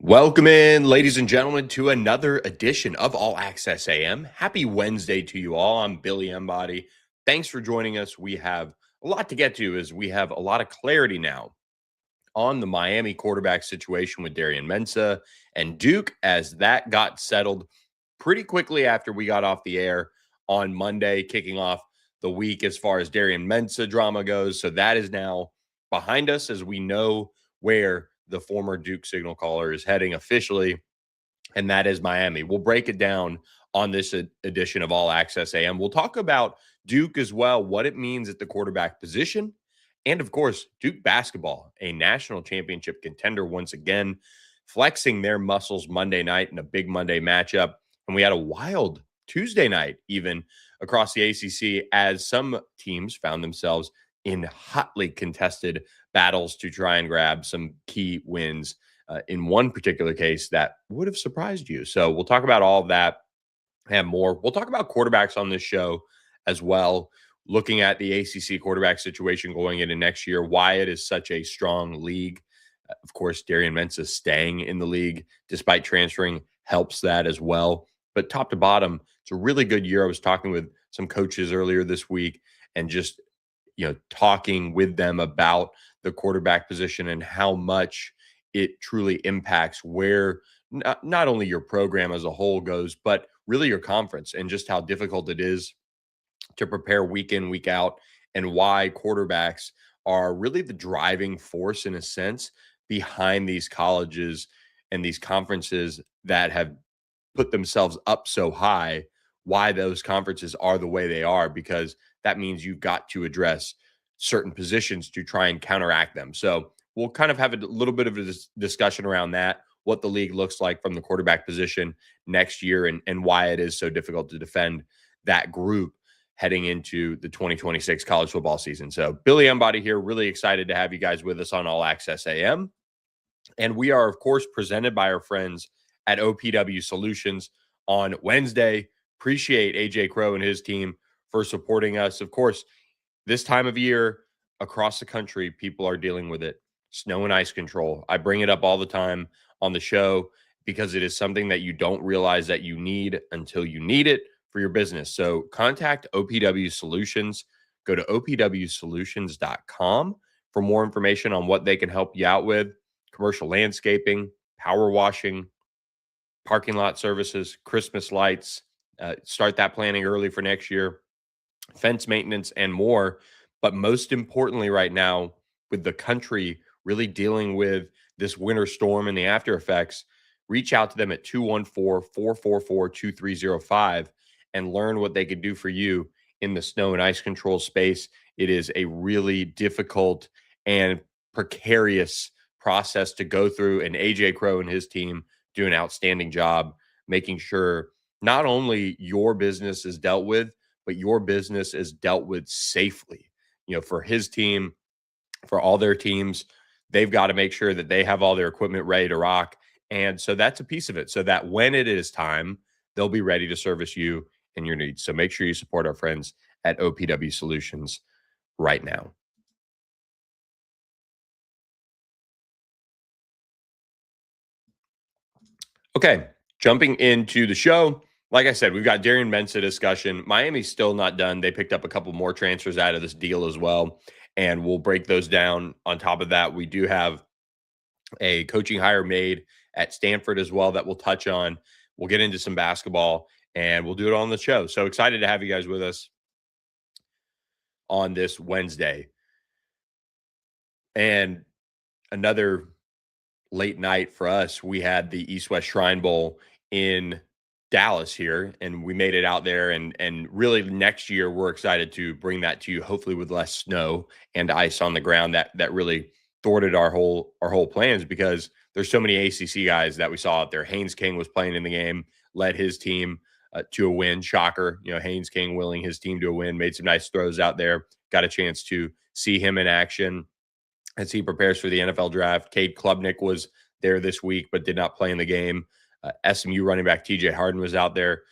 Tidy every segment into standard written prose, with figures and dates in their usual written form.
Welcome in, ladies and gentlemen, to another edition of All Access AM. Happy Wednesday to you all. I'm Billy Embody. Thanks for joining us. We have a lot to get to as we have a lot of clarity now on the Miami quarterback situation with Darian Mensah and Duke as that got settled pretty quickly after we got off the air on Monday, kicking off the week as far as Darian Mensah drama goes. So that is now behind us as we know where the former Duke signal caller is heading officially, and that is Miami. We'll break it down on this edition of All Access AM. We'll talk about Duke as well, what it means at the quarterback position, and of course, Duke basketball, a national championship contender once again, flexing their muscles Monday night in a big Monday matchup. And we had a wild Tuesday night, even across the ACC, as some teams found themselves in hotly contested battles to try and grab some key wins in one particular case that would have surprised you. So we'll talk about all of that and more. We'll talk about quarterbacks on this show as well, looking at the ACC quarterback situation going into next year, why it is such a strong league. Of course, Darian Mensah staying in the league despite transferring helps that as well. But top to bottom, it's a really good year. I was talking with some coaches earlier this week and just talking with them about the quarterback position and how much it truly impacts where not only your program as a whole goes, but really your conference and just how difficult it is to prepare week in, week out, and why quarterbacks are really the driving force in a sense behind these colleges and these conferences that have put themselves up so high, why those conferences are the way they are, because that means you've got to address certain positions to try and counteract them. So we'll kind of have a little bit of a discussion around that, what the league looks like from the quarterback position next year and why it is so difficult to defend that group heading into the 2026 college football season. So Billy Embody here, really excited to have you guys with us on All Access AM. And we are, of course, presented by our friends at OPW Solutions on Wednesday. Appreciate AJ Crow and his team for supporting us. Of course, this time of year across the country, people are dealing with it. Snow and ice control. I bring it up all the time on the show because it is something that you don't realize that you need until you need it for your business. So contact OPW Solutions. Go to opwsolutions.com for more information on what they can help you out with. Commercial landscaping, power washing, parking lot services, Christmas lights. Start that planning early for next year. Fence maintenance and more. But most importantly right now, with the country really dealing with this winter storm and the after effects, reach out to them at 214-444-2305 and learn what they could do for you in the snow and ice control space. It is a really difficult and precarious process to go through, and AJ Crow and his team do an outstanding job making sure not only your business is dealt with, but your business is dealt with safely. For his team, for all their teams, they've got to make sure that they have all their equipment ready to rock. And so that's a piece of it, so that when it is time, they'll be ready to service you and your needs. So make sure you support our friends at OPW Solutions right now. Okay, jumping into the show. Like I said, we've got Darian Mensah discussion. Miami's still not done. They picked up a couple more transfers out of this deal as well, and we'll break those down. On top of that, we do have a coaching hire made at Stanford as well that we'll touch on. We'll get into some basketball, and we'll do it on the show. So excited to have you guys with us on this Wednesday. And another late night for us, we had the East-West Shrine Bowl in Dallas here, and we made it out there. And really next year, we're excited to bring that to you, hopefully with less snow and ice on the ground that really thwarted our whole plans, because there's so many ACC guys that we saw out there. Haynes King was playing in the game, led his team to a win. Shocker, Haynes King willing his team to a win, made some nice throws out there. Got a chance to see him in action as he prepares for the NFL draft. Cade Klubnik was there this week, but did not play in the game. SMU running back TJ Harden was out there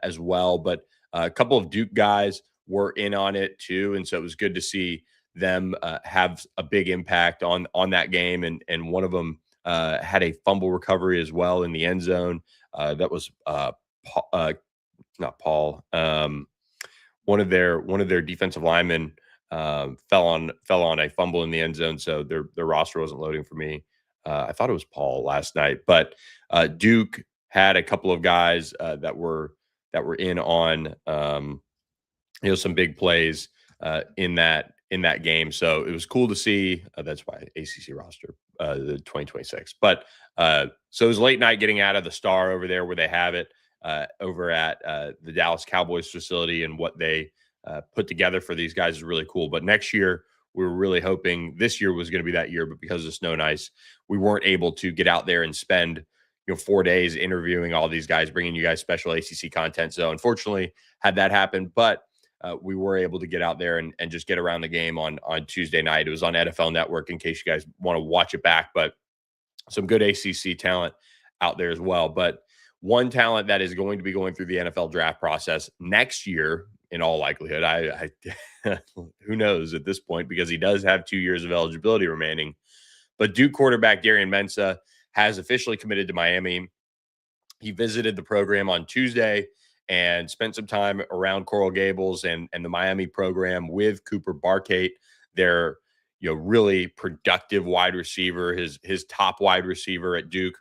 as well. But a couple of Duke guys were in on it too. And so it was good to see them have a big impact on that game. And one of them had a fumble recovery as well in the end zone. That was not Paul. One of their defensive linemen fell on a fumble in the end zone, so their roster wasn't loading for me. I thought it was Paul last night, but Duke had a couple of guys that were in on some big plays in that game. So it was cool to see. That's why ACC roster the 2026. But so it was late night getting out of the Star over there where they have it over at the Dallas Cowboys facility, and what they put together for these guys is really cool. But next year, we were really hoping this year was going to be that year, but because of snow and ice, we weren't able to get out there and spend 4 days interviewing all these guys, bringing you guys special ACC content. So unfortunately, had that happen, but we were able to get out there and just get around the game on Tuesday night. It was on NFL Network in case you guys want to watch it back, but some good ACC talent out there as well. But one talent that is going to be going through the NFL draft process next year, in all likelihood, I who knows at this point, because he does have 2 years of eligibility remaining. But Duke quarterback Darian Mensah has officially committed to Miami. He visited the program on Tuesday and spent some time around Coral Gables and the Miami program with Cooper Barkate, their really productive wide receiver, his top wide receiver at Duke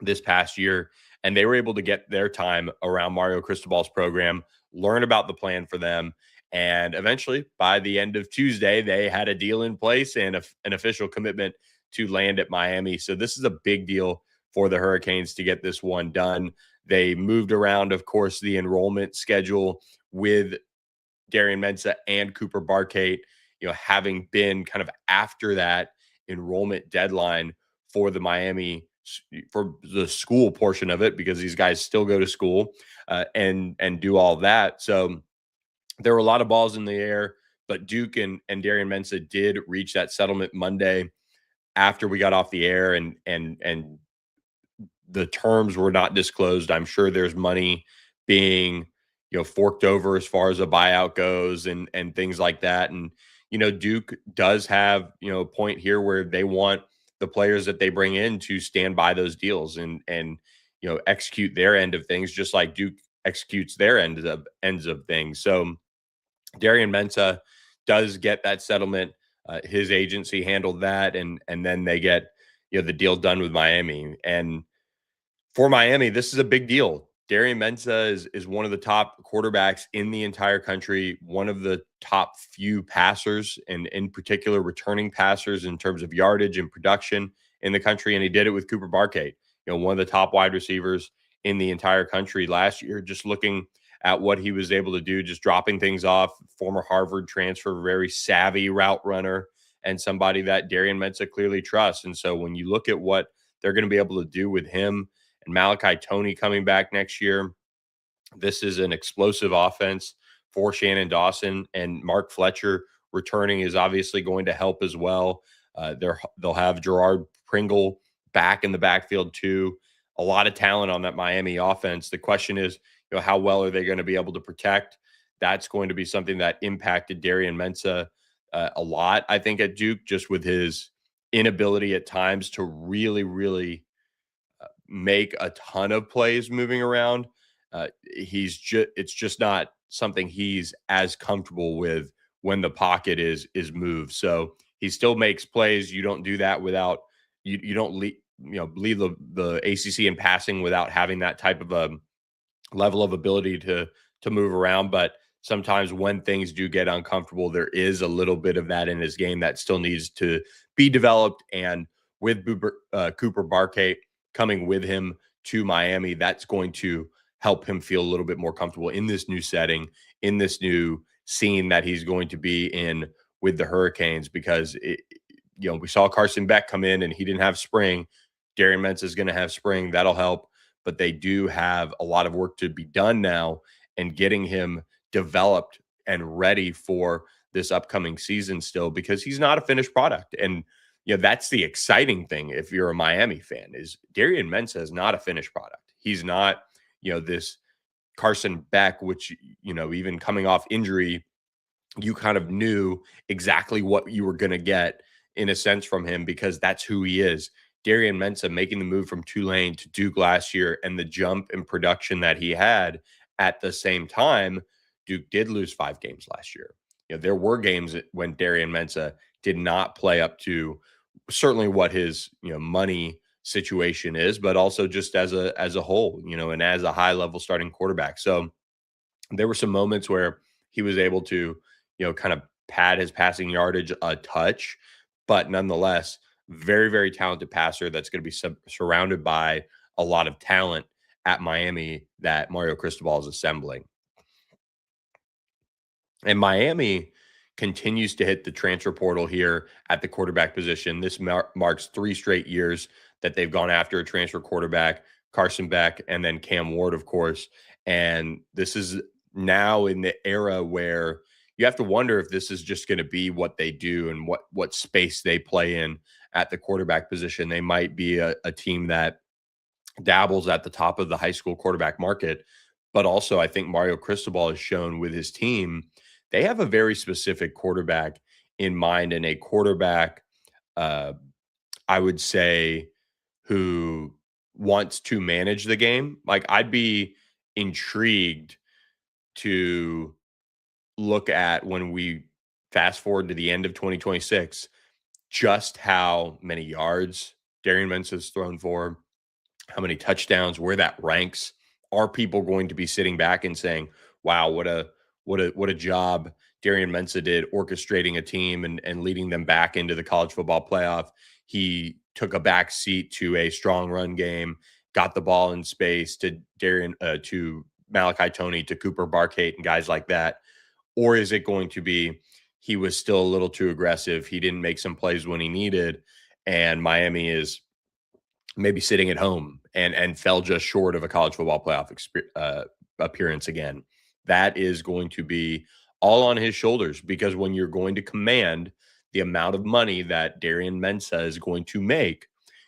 this past year. And they were able to get their time around Mario Cristobal's program, learn about the plan for them. And eventually, by the end of Tuesday, they had a deal in place and an official commitment to land at Miami. So this is a big deal for the Hurricanes to get this one done. They moved around, of course, the enrollment schedule with Darian Mensah and Cooper Barkate, having been kind of after that enrollment deadline for the school portion of it, because these guys still go to school and do all that. So there were a lot of balls in the air, but Duke and Darian Mensah did reach that settlement Monday after we got off the air, and the terms were not disclosed. I'm sure there's money being, forked over as far as a buyout goes and things like that. And, Duke does have, a point here where they want the players that they bring in to stand by those deals and execute their end of things, just like Duke executes their ends of things. So Darian Mensah does get that settlement. His agency handled that, and then they get, the deal done with Miami. And for Miami, this is a big deal. Darian Mensah is one of the top quarterbacks in the entire country, one of the top few passers, and in particular returning passers in terms of yardage and production in the country. And he did it with Cooper Barkate, one of the top wide receivers in the entire country last year. Just looking at what he was able to do, just dropping things off, former Harvard transfer, very savvy route runner, and somebody that Darian Mensah clearly trusts. And so when you look at what they're going to be able to do with him and Malachi Toney coming back next year, this is an explosive offense for Shannon Dawson, and Mark Fletcher returning is obviously going to help as well. They'll have Gerard Pringle back in the backfield too. A lot of talent on that Miami offense. The question is, how well are they going to be able to protect? That's going to be something that impacted Darian Mensah a lot, I think, at Duke, just with his inability at times to really, really make a ton of plays moving around. It's just not something he's as comfortable with when the pocket is moved. So he still makes plays. You don't do that without you don't lead the ACC in passing without having that type of a level of ability to move around. But sometimes when things do get uncomfortable, there is a little bit of that in his game that still needs to be developed. And with Cooper Barkate coming with him to Miami, that's going to help him feel a little bit more comfortable in this new setting, in this new scene that he's going to be in with the Hurricanes. Because we saw Carson Beck come in and he didn't have spring. Darian Mensah is going to have spring. That'll help. But they do have a lot of work to be done now, and getting him developed and ready for this upcoming season still, because he's not a finished product. And that's the exciting thing if you're a Miami fan, is Darian Mensah is not a finished product. He's not, this Carson Beck, which, even coming off injury, you kind of knew exactly what you were going to get in a sense from him, because that's who he is. Darian Mensah making the move from Tulane to Duke last year and the jump in production that he had at the same time, Duke did lose 5 games last year. There were games when Darian Mensah did not play up to certainly what his, money situation is, but also just as a whole, and as a high level starting quarterback. So there were some moments where he was able to, kind of pad his passing yardage a touch, but nonetheless, very, very talented passer that's going to be surrounded by a lot of talent at Miami that Mario Cristobal is assembling. And Miami continues to hit the transfer portal here at the quarterback position. This marks 3 straight years that they've gone after a transfer quarterback, Carson Beck, and then Cam Ward, of course. And this is now in the era where you have to wonder if this is just going to be what they do and what space they play in at the quarterback position. They might be a team that dabbles at the top of the high school quarterback market. But also, I think Mario Cristobal has shown with his team, they have a very specific quarterback in mind, and a quarterback, uh, I would say, who wants to manage the game. Like, I'd be intrigued to look at when we fast forward to the end of 2026, just how many yards Darian Mensah has thrown for, how many touchdowns, where that ranks. Are people going to be sitting back and saying, "Wow, what a job Darian Mensah did orchestrating a team and leading them back into the college football playoff. He took a back seat to a strong run game, got the ball in space to to Malachi Tony, to Cooper Barkate, and guys like that." Or is it going to be he was still a little too aggressive? He didn't make some plays when he needed, and Miami is maybe sitting at home and fell just short of a college football playoff appearance again. That is going to be all on his shoulders, because when you're going to command the amount of money that Darian Mensah is going to make,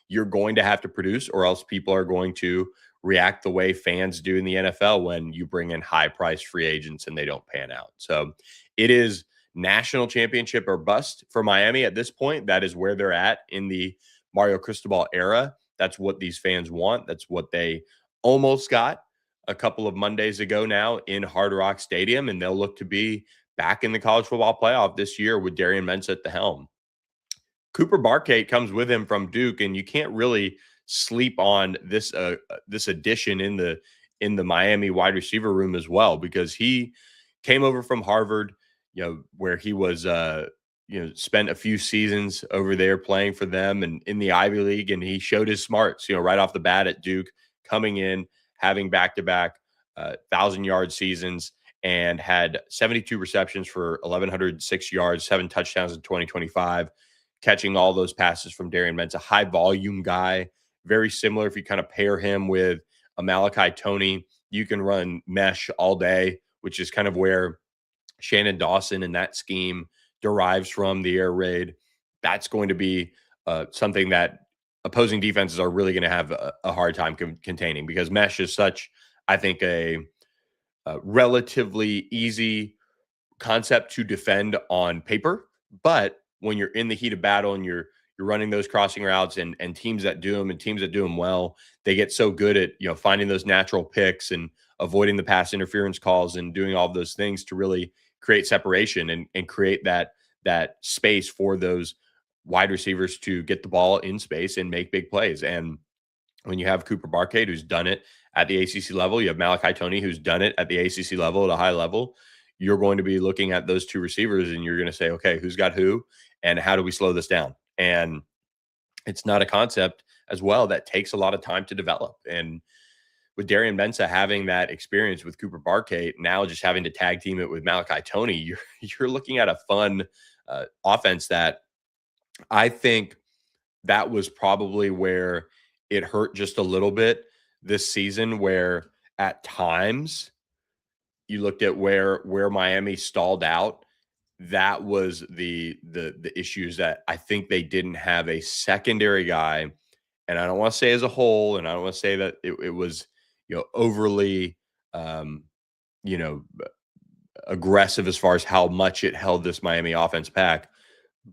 you're going to have to produce, or else people are going to react the way fans do in the NFL when you bring in high priced free agents and they don't pan out. So it is national championship or bust for Miami at this point. That is where they're at in the Mario Cristobal era. That's what these fans want. That's what they almost got a couple of Mondays ago now in Hard Rock Stadium, and they'll look to be back in the college football playoff this year with Darian Mensah at the helm. Cooper Barkate comes with him from Duke, and you can't really sleep on this addition in the Miami wide receiver room as well, because he came over from Harvard, where he was spent a few seasons over there playing for them and in the Ivy League, and he showed his smarts, right off the bat at Duke, coming in, having back-to-back 1,000-yard seasons, and had 72 receptions for 1,106 yards, 7 touchdowns in 2025, catching all those passes from Darian Mensah. High volume guy, very similar. If you kind of pair him with a Malachi Tony, you can run mesh all day, which is kind of where Shannon Dawson in that scheme derives from, the air raid. That's going to be something that opposing defenses are really going to have a hard time containing, because mesh is such, I think, a relatively easy concept to defend on paper. But when you're in the heat of battle and you're running those crossing routes, and teams that do them and teams that do them well, they get so good at finding those natural picks and avoiding the pass interference calls and doing all of those things to really create separation and create that space for those wide receivers to get the ball in space and make big plays. And when you have Cooper Barkate, who's done it at the ACC level, you have Malachi Tony, who's done it at the ACC level at a high level, you're going to be looking at those two receivers and you're going to say, okay, who's got who and how do we slow this down? And it's not a concept as well that takes a lot of time to develop. And with Darian Mensah having that experience with Cooper Barkate, now just having to tag team it with Malachi Tony, you're looking at a fun offense that I think that was probably where it hurt just a little bit this season, where at times you looked at where Miami stalled out. That was the issues, that I think they didn't have a secondary guy. And I don't want to say as a whole, and I don't want to say that it was, overly, you know, aggressive as far as how much it held this Miami offense back.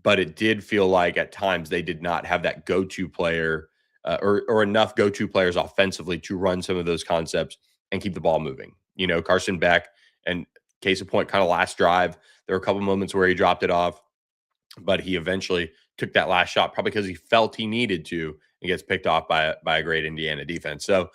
But it did feel like at times they did not have that go-to player or enough go-to players offensively to run some of those concepts and keep the ball moving. Carson Beck, and case in point, kind of last drive, there were a couple moments where he dropped it off, but he eventually took that last shot probably because he felt he needed to, and gets picked off by a great Indiana defense. So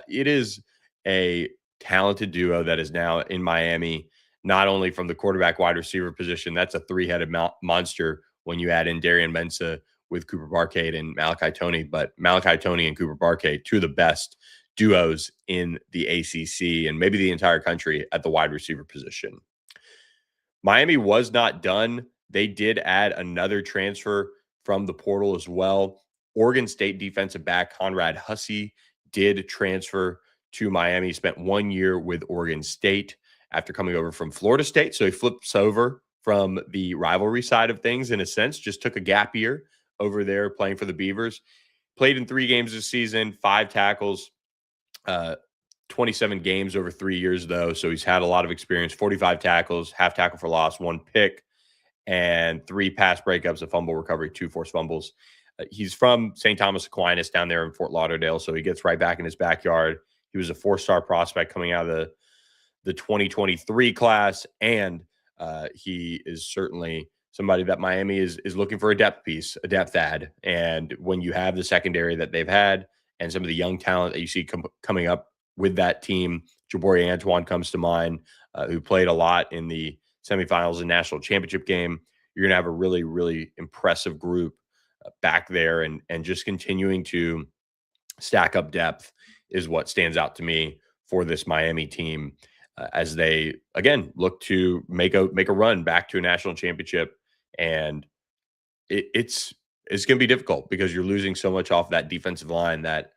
it is a talented duo that is now in Miami, not only from the quarterback wide receiver position. That's a three-headed monster when you add in Darian Mensah with Cooper Barkate and Malachi Toney, but Malachi Toney and Cooper Barkate, two of the best duos in the ACC and maybe the entire country at the wide receiver position. Miami was not done. They did add another transfer from the portal as well. Oregon State defensive back Conrad Hussey did transfer to Miami, spent 1 year with Oregon State after coming over from Florida State. So he flips over from the rivalry side of things in a sense, just took a gap year over there playing for the Beavers. Played in 3 games this season, 5 tackles, 27 games over 3 years, though. So he's had a lot of experience, 45 tackles, half tackle for loss, 1 pick, and 3 pass breakups, a fumble recovery, 2 forced fumbles. He's from St. Thomas Aquinas down there in Fort Lauderdale, so he gets right back in his backyard. He was a 4-star prospect coming out of the 2023 class, and he is certainly somebody that Miami is looking for a depth piece, a depth add. And when you have the secondary that they've had and some of the young talent that you see coming up with that team, Jabari Antoine comes to mind, who played a lot in the semifinals and national championship game. You're going to have a really, really impressive group back there, and just continuing to stack up depth is what stands out to me for this Miami team as they, again, look to make a run back to a national championship. And it's going to be difficult because you're losing so much off that defensive line that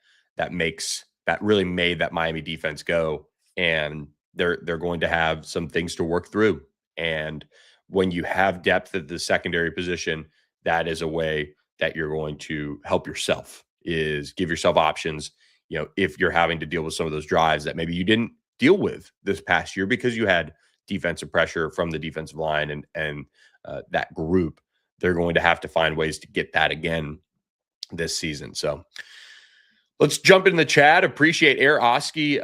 really made that Miami defense go. And they're going to have some things to work through. And when you have depth at the secondary position, that is a way that you're going to help yourself, is give yourself options. If you're having to deal with some of those drives that maybe you didn't deal with this past year because you had defensive pressure from the defensive line and that group, they're going to have to find ways to get that again this season. So let's jump in the chat. Appreciate Air Oski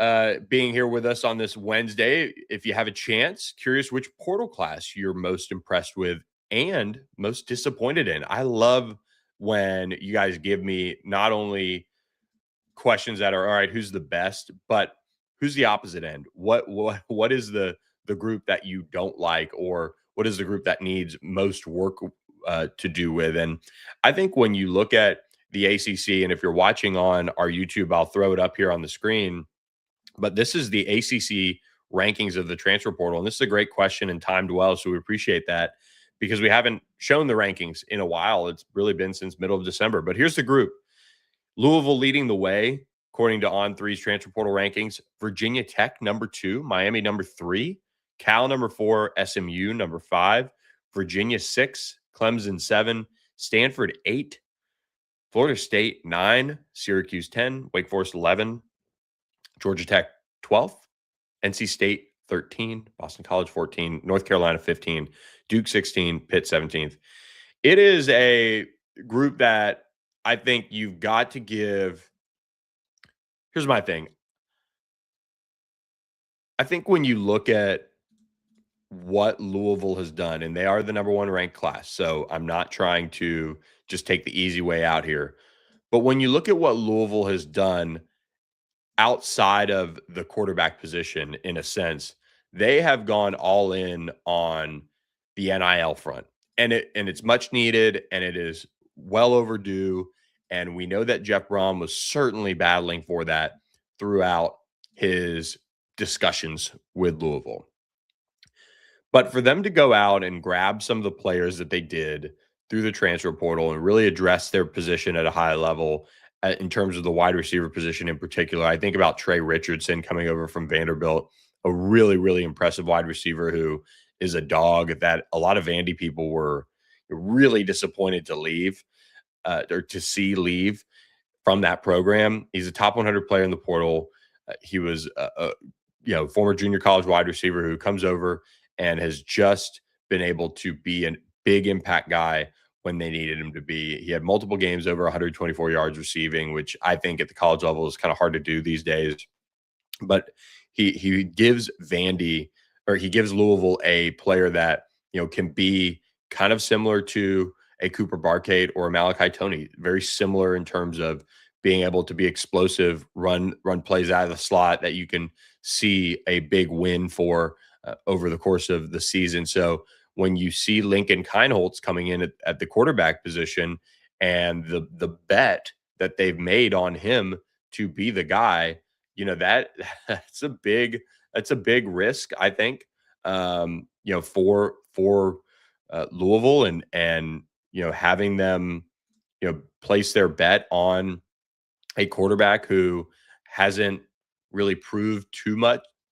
being here with us on this Wednesday. If you have a chance, curious which portal class you're most impressed with and most disappointed in. I love when you guys give me not only questions that are, all right, who's the best, but who's the opposite end? What is the group that you don't like, or what is the group that needs most work to do with? And I think when you look at the ACC, and if you're watching on our YouTube, I'll throw it up here on the screen, but this is the ACC rankings of the transfer portal. And this is a great question and timed well, so we appreciate that, because we haven't shown the rankings in a while. It's really been since middle of December. But here's the group. Louisville leading the way, according to On3's transfer portal rankings. Virginia Tech, number 2. Miami, number 3. Cal, number 4. SMU, number 5. Virginia, 6. Clemson, 7. Stanford, 8. Florida State, 9. Syracuse, 10. Wake Forest, 11. Georgia Tech, 12th. NC State, 13. Boston College, 14. North Carolina, 15. Duke, 16. Pitt, 17th. It is a group that I think you've got to give. Here's my thing. I think when you look at what Louisville has done, and they are the number 1 ranked class, so I'm not trying to just take the easy way out here. But when you look at what Louisville has done outside of the quarterback position, in a sense, they have gone all in on the NIL front. And it's much needed, and it is well overdue. And we know that Jeff Brom was certainly battling for that throughout his discussions with Louisville. But for them to go out and grab some of the players that they did through the transfer portal and really address their position at a high level in terms of the wide receiver position in particular, I think about Trey Richardson coming over from Vanderbilt, a really, really impressive wide receiver who is a dog that a lot of Vandy people were really disappointed to leave. Or to see leave from that program. He's a top 100 player in the portal. He was a former junior college wide receiver who comes over and has just been able to be a big impact guy when they needed him to be. He had multiple games over 124 yards receiving, which I think at the college level is kind of hard to do these days. But he gives Vandy, or he gives Louisville, a player that can be kind of similar to a Cooper Barkate or a Malachi Tony. Very similar in terms of being able to be explosive, run plays out of the slot that you can see a big win for over the course of the season. So when you see Lincoln Kienholz coming in at the quarterback position, and the bet that they've made on him to be the guy, that that's a big risk, I think, for Louisville, and having them place their bet on a quarterback who hasn't really proved too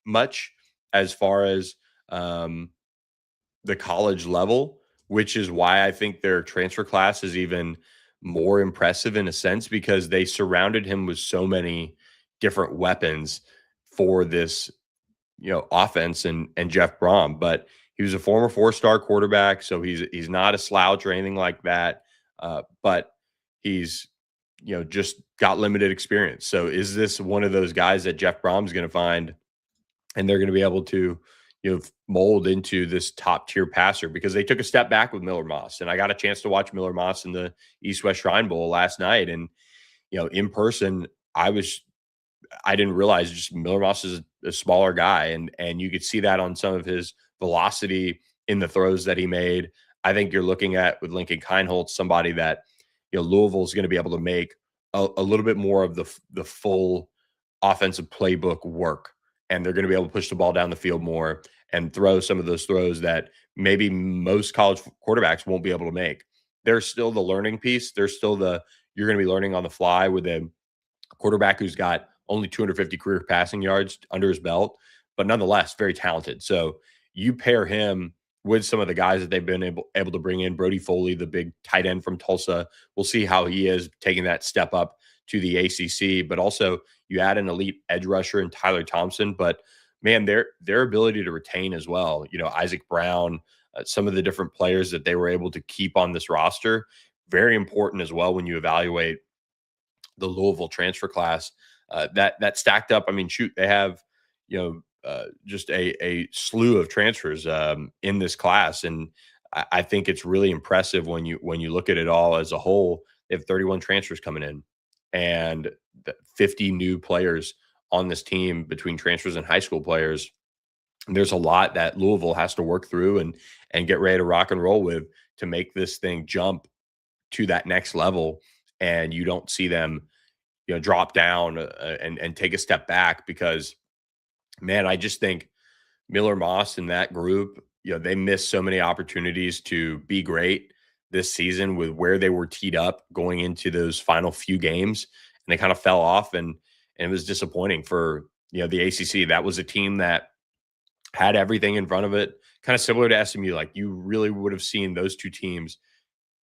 much as far as the college level, which is why I think their transfer class is even more impressive in a sense, because they surrounded him with so many different weapons for this offense, and Jeff Brom. But he was a former four-star quarterback, so he's not a slouch or anything like that. But he's just got limited experience. So is this one of those guys that Jeff Brom's going to find, and they're going to be able to mold into this top tier passer? Because they took a step back with Miller Moss, and I got a chance to watch Miller Moss in the East West Shrine Bowl last night, and in person, I didn't realize just Miller Moss is a smaller guy, and you could see that on some of his velocity in the throws that he made. I think you're looking at, with Lincoln Kienholz, somebody that Louisville is going to be able to make a little bit more of the full offensive playbook work, and they're going to be able to push the ball down the field more and throw some of those throws that maybe most college quarterbacks won't be able to make. There's still the learning piece. There's still you're going to be learning on the fly with a quarterback who's got only 250 career passing yards under his belt, but nonetheless very talented. So you pair him with some of the guys that they've been able to bring in. Brody Foley, the big tight end from Tulsa. We'll see how he is taking that step up to the ACC, but also you add an elite edge rusher in Tyler Thompson. But man, their ability to retain as well. Isaac Brown, some of the different players that they were able to keep on this roster, very important as well when you evaluate the Louisville transfer class. That stacked up. I mean, shoot, they have just a slew of transfers in this class, and I think it's really impressive when you look at it all as a whole. They have 31 transfers coming in, and 50 new players on this team between transfers and high school players. And there's a lot that Louisville has to work through and get ready to rock and roll with to make this thing jump to that next level. And you don't see them drop down and take a step back, because, man, I just think Miller Moss and that group, they missed so many opportunities to be great this season with where they were teed up going into those final few games, and they kind of fell off, and it was disappointing for the ACC. That was a team that had everything in front of it, kind of similar to SMU. Like, you really would have seen those two teams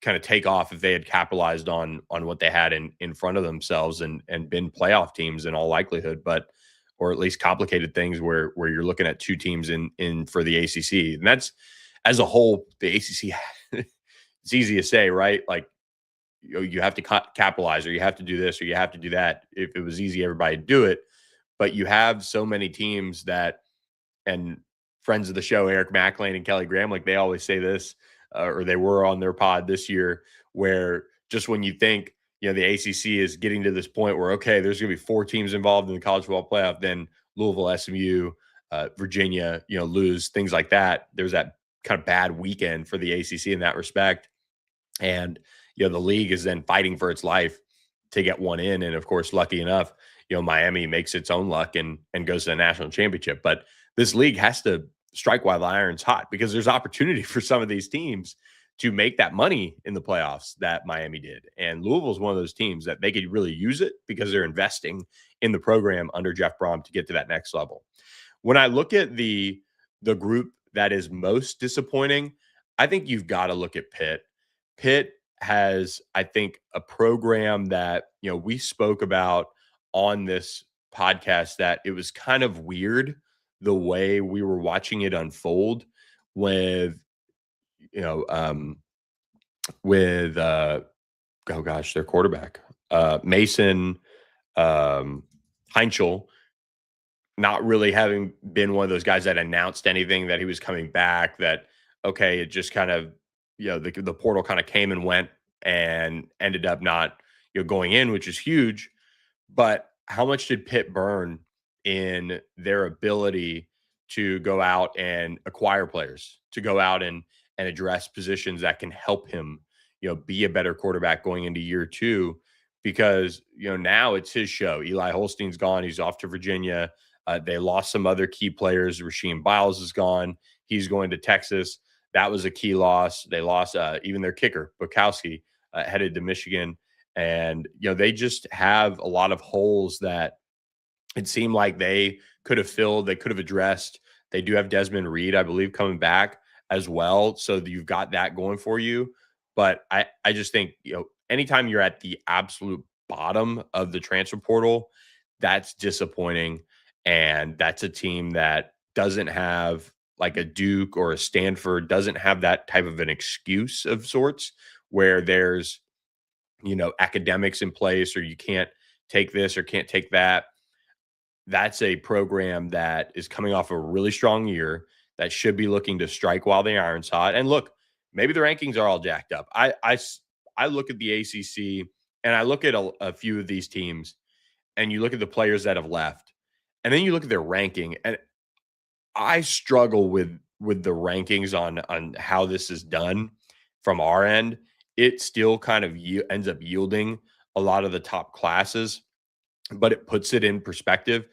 kind of take off if they had capitalized on what they had in front of themselves, and been playoff teams in all likelihood, but or at least complicated things where you're looking at two teams in for the ACC. And that's, as a whole, the ACC, it's easy to say, right? Like, you have to capitalize, or you have to do this, or you have to do that. If it was easy, everybody would do it. But you have so many teams that, and friends of the show, Eric McLean and Kelly Graham, like, they always say this, or they were on their pod this year, where just when you think, the ACC is getting to this point where, okay, there's going to be 4 teams involved in the college football playoff, then Louisville, SMU, Virginia, lose, things like that. There's that kind of bad weekend for the ACC in that respect. And, the league is then fighting for its life to get one in. And of course, lucky enough, Miami makes its own luck and goes to the national championship. But this league has to strike while the iron's hot, because there's opportunity for some of these teams to make that money in the playoffs that Miami did. And Louisville's one of those teams that they could really use it, because they're investing in the program under Jeff Brom to get to that next level. When I look at the group that is most disappointing, I think you've got to look at Pitt. Pitt has, I think, a program that, we spoke about on this podcast, that it was kind of weird the way we were watching it unfold with, with oh gosh, their quarterback, Mason um, Heinchel, not really having been one of those guys that announced anything that he was coming back. That okay, it just kind of the portal kind of came and went and ended up not going in, which is huge. But how much did Pitt burn in their ability to go out and acquire players, to go out and address positions that can help him, be a better quarterback going into year two? Because now it's his show. Eli Holstein's gone; he's off to Virginia. They lost some other key players. Rasheem Biles is gone; he's going to Texas. That was a key loss. They lost even their kicker, Bukowski, headed to Michigan. And, they just have a lot of holes that it seemed like they could have filled, they could have addressed. They do have Desmond Reed, I believe, coming back as well. So you've got that going for you. But I just think, anytime you're at the absolute bottom of the transfer portal, that's disappointing. And that's a team that doesn't have like a Duke or a Stanford, doesn't have that type of an excuse of sorts where there's academics in place or you can't take this or can't take that. That's a program that is coming off a really strong year that should be looking to strike while the iron's hot. And look, maybe the rankings are all jacked up. I look at the ACC and I look at a few of these teams and you look at the players that have left and then you look at their ranking and I struggle with the rankings on how this is done from our end. It still kind of ends up yielding a lot of the top classes, but it puts it in perspective.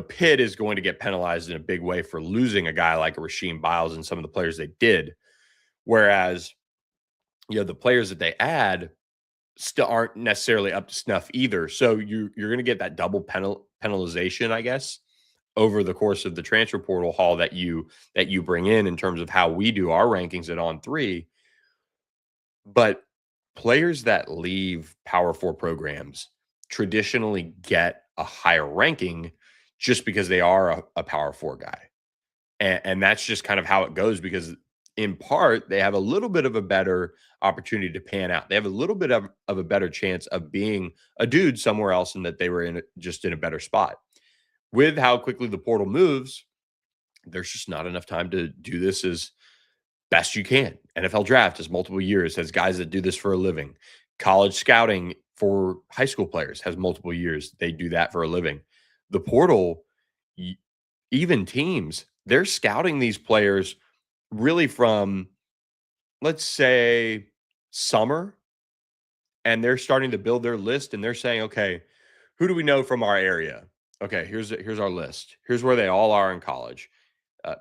Pitt is going to get penalized in a big way for losing a guy like a Rasheem Biles and some of the players they did. Whereas, the players that they add still aren't necessarily up to snuff either. So you're going to get that double penalization, I guess, over the course of the transfer portal haul that you bring in terms of how we do our rankings at On Three. But players that leave Power Four programs traditionally get a higher ranking just because they are a Power Four guy. And that's just kind of how it goes because, in part, they have a little bit of a better opportunity to pan out. They have a little bit of a better chance of being a dude somewhere else and that they were just in a better spot. With how quickly the portal moves, there's just not enough time to do this as best you can. NFL draft has multiple years, has guys that do this for a living. College scouting for high school players has multiple years. They do that for a living. The portal, even teams, they're scouting these players really from, let's say, summer, and they're starting to build their list and they're saying, okay, who do we know from our area? Okay, here's our list. Here's where they all are in college.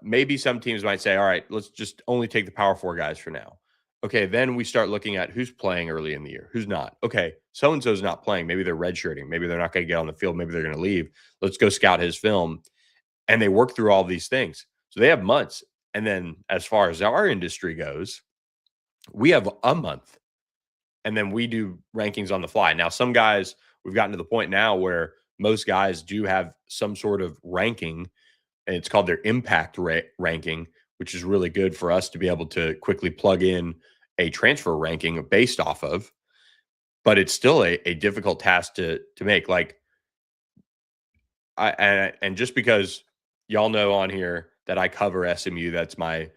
Maybe some teams might say, all right, let's just only take the Power Four guys for now. Okay, then we start looking at who's playing early in the year, who's not. Okay, so and so's not playing. Maybe they're redshirting. Maybe they're not going to get on the field. Maybe they're going to leave. Let's go scout his film. And they work through all these things. So they have months. And then as far as our industry goes, we have a month. And then we do rankings on the fly. Now, some guys, we've gotten to the point now where most guys do have some sort of ranking, and it's called their impact ranking, which is really good for us to be able to quickly plug in a transfer ranking based off of. But it's still a difficult task to make. Like, and just because y'all know on here that I cover SMU, it's my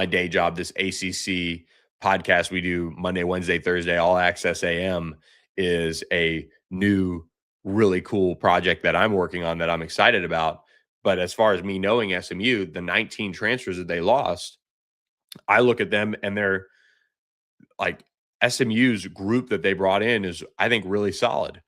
day job. This ACC podcast we do Monday, Wednesday, Thursday, All Access AM is a new, really cool project that I'm working on that I'm excited about. But as far as me knowing SMU, the 19 transfers that they lost, I look at them and they're like SMU's group that they brought in is, I think, really solid.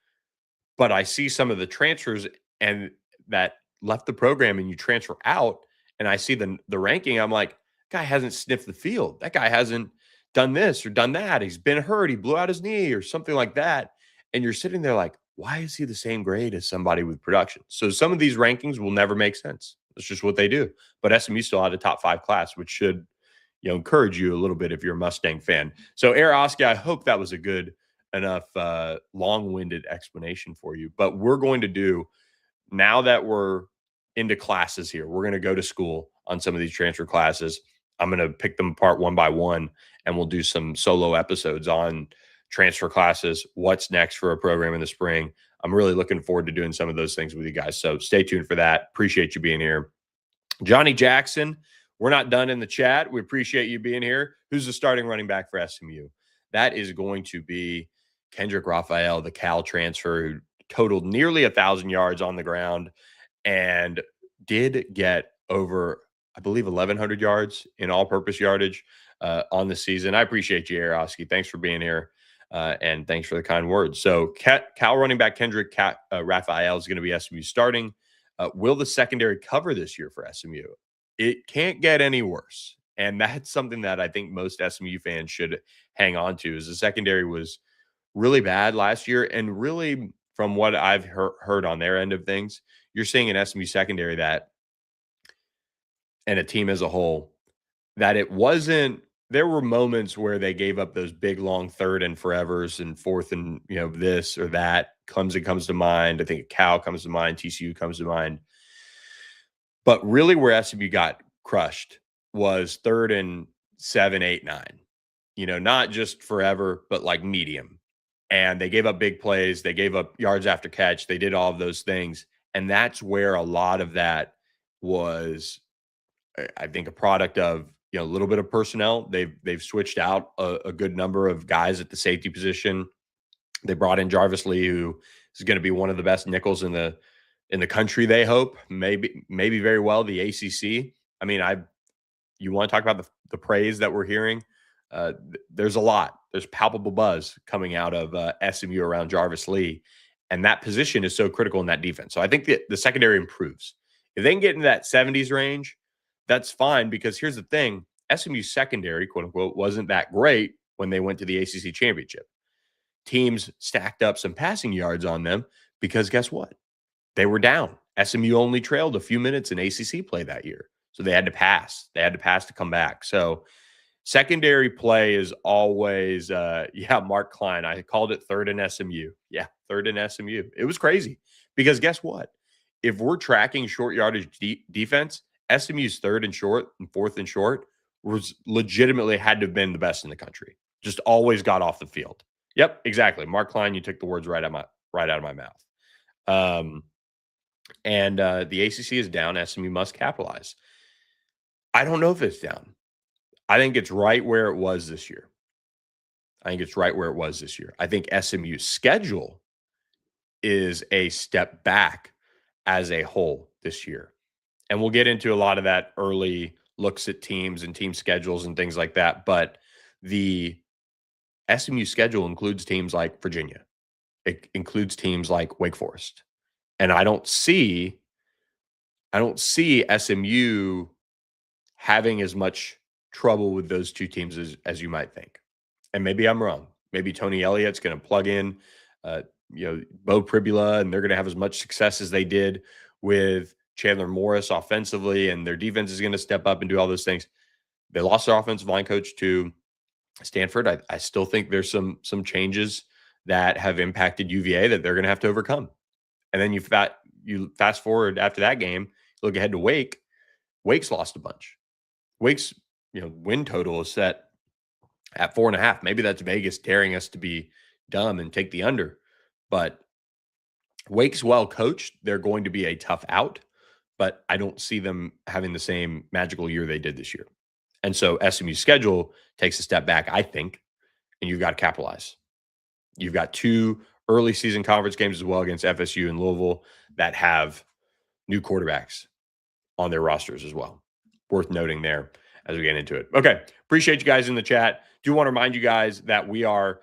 But I see some of the transfers and that left the program and you transfer out and I see the ranking, I'm like, guy hasn't sniffed the field. That guy hasn't done this or done that. He's been hurt. He blew out his knee or something like that. And you're sitting there like, why is he the same grade as somebody with production? So some of these rankings will never make sense. That's just what they do. But SMU still had a top 5 class, which should encourage you a little bit if you're a Mustang fan. So Oski, I hope that was a good enough long-winded explanation for you. But we're going to do, now that we're into classes here, we're going to go to school on some of these transfer classes. I'm going to pick them apart one by one, and we'll do some solo episodes on transfer classes, what's next for a program in the spring. I'm really looking forward to doing some of those things with you guys. So stay tuned for that. Appreciate you being here. Johnny Jackson, we're not done in the chat. We appreciate you being here. Who's the starting running back for SMU? That is going to be Kendrick Raphael, the Cal transfer, who totaled nearly 1,000 yards on the ground and did get over, I believe, 1,100 yards in all-purpose yardage on the season. I appreciate you, Arosky. Thanks for being here, and thanks for the kind words. So Cal running back Kendrick Raphael is going to be SMU starting. Will the secondary cover this year for SMU? It can't get any worse. And that's something that I think most SMU fans should hang on to, is the secondary was really bad last year. And really, from what I've heard on their end of things, you're seeing an SMU secondary that, and a team as a whole, that it wasn't, there were moments where they gave up those big, long third and forevers and fourth and, this or that. Clemson comes to mind. I think Cal comes to mind. TCU comes to mind. But really where SMU got crushed was 3rd and 7, 8, 9. Not just forever, but like medium. And they gave up big plays. They gave up yards after catch. They did all of those things. And that's where a lot of that was, I think, a product of, a little bit of personnel. They've switched out a good number of guys at the safety position. They brought in Jarvis Lee, who is going to be one of the best nickels in the country. They hope, maybe very well, the ACC. I mean, you want to talk about the praise that we're hearing? There's a lot. There's palpable buzz coming out of SMU around Jarvis Lee, and that position is so critical in that defense. So I think the secondary improves. If they can get into that 70s range, that's fine, because here's the thing. SMU's secondary, quote unquote, wasn't that great when they went to the ACC championship. Teams stacked up some passing yards on them because guess what? They were down. SMU only trailed a few minutes in ACC play that year. So they had to pass. They had to pass to come back. So secondary play is always, Mark Klein. I called it 3rd and SMU. Yeah, 3rd and SMU. It was crazy because guess what? If we're tracking short yardage defense, SMU's 3rd and short and 4th and short was legitimately had to have been the best in the country. Just always got off the field. Yep, exactly. Mark Klein, you took the words right out of my mouth. And the ACC is down. SMU must capitalize. I don't know if it's down. I think it's right where it was this year. I think SMU's schedule is a step back as a whole this year. And we'll get into a lot of that early looks at teams and team schedules and things like that. But the SMU schedule includes teams like Virginia. It includes teams like Wake Forest. And I don't see SMU having as much trouble with those two teams as you might think. And maybe I'm wrong. Maybe Tony Elliott's going to plug in, Bo Pribula, and they're going to have as much success as they did with Chandler Morris offensively, and their defense is going to step up and do all those things. They lost their offensive line coach to Stanford. I still think there's some changes that have impacted UVA that they're going to have to overcome. And then you fast forward after that game, look ahead to Wake. Wake's lost a bunch. Wake's win total is set at 4.5. Maybe that's Vegas daring us to be dumb and take the under. But Wake's well coached. They're going to be a tough out, but I don't see them having the same magical year they did this year. And so SMU's schedule takes a step back, I think, and you've got to capitalize. You've got 2 early season conference games as well against FSU and Louisville that have new quarterbacks on their rosters as well. Worth noting there as we get into it. Okay. Appreciate you guys in the chat. Do want to remind you guys that we are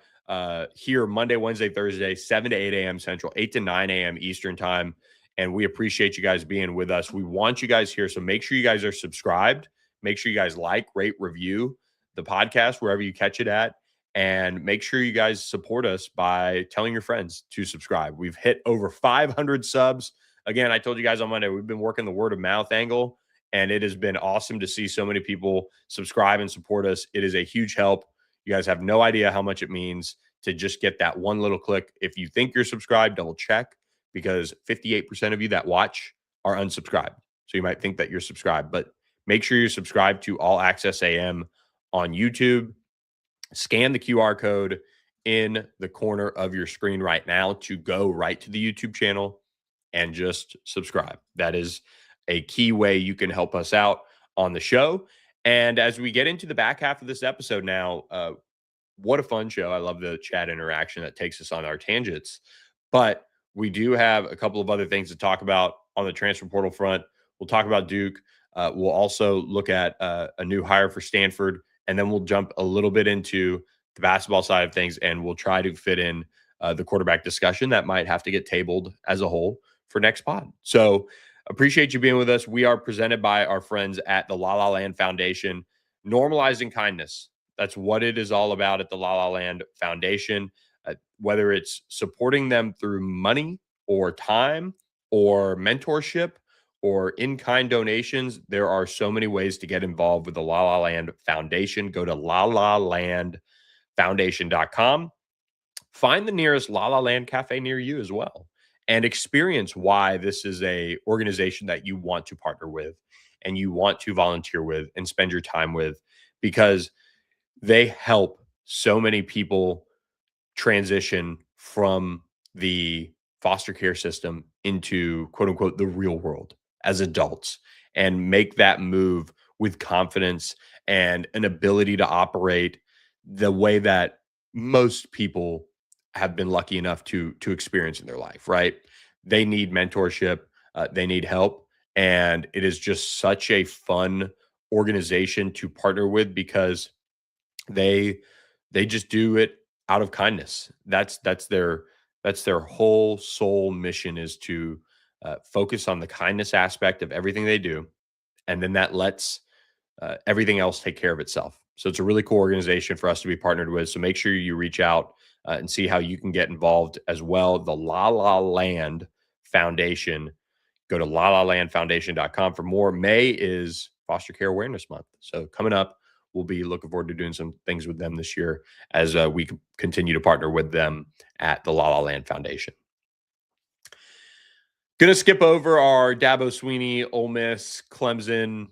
here Monday, Wednesday, Thursday, 7 to 8 a.m. Central, 8 to 9 a.m. Eastern time. And we appreciate you guys being with us. We want you guys here. So make sure you guys are subscribed. Make sure you guys like, rate, review the podcast wherever you catch it at. And make sure you guys support us by telling your friends to subscribe. We've hit over 500 subs. Again, I told you guys on Monday, we've been working the word of mouth angle, and it has been awesome to see so many people subscribe and support us. It is a huge help. You guys have no idea how much it means to just get that one little click. If you think you're subscribed, double check, because 58% of you that watch are unsubscribed. So you might think that you're subscribed, but Make sure you're subscribed to All Access AM on YouTube. Scan the QR code in the corner of your screen right now to go right to the YouTube channel and just subscribe. That is a key way you can help us out on the show. And as we get into the back half of this episode now, what a fun show. I love the chat interaction that takes us on our tangents. But we do have a couple of other things to talk about on the transfer portal front. We'll talk about Duke. We'll also look at a new hire for Stanford, and then we'll jump a little bit into the basketball side of things, and we'll try to fit in the quarterback discussion that might have to get tabled as a whole for next pod. So appreciate you being with us. We are presented by our friends at the La La Land Foundation, normalizing kindness. That's what it is all about at the La La Land Foundation. Whether it's supporting them through money or time or mentorship or in-kind donations, there are so many ways to get involved with the La La Land Foundation. Go to lalalandfoundation.com. Find the nearest La La Land cafe near you as well, and experience why this is a organization that you want to partner with and you want to volunteer with and spend your time with, because they help so many people transition from the foster care system into quote unquote the real world as adults and make that move with confidence and an ability to operate the way that most people have been lucky enough to experience in their life, right? They need mentorship, they need help, and it is just such a fun organization to partner with because they just do it out of kindness. That's their whole soul mission, is to focus on the kindness aspect of everything they do, and then that lets everything else take care of itself. So it's a really cool organization for us to be partnered with. So make sure you reach out and see how you can get involved as well. The La La Land Foundation. Go to lalalandfoundation.com for more. May is Foster Care Awareness Month. So coming up, we'll be looking forward to doing some things with them this year as we continue to partner with them at the La La Land Foundation. Going to skip over our Dabo Swinney, Ole Miss, Clemson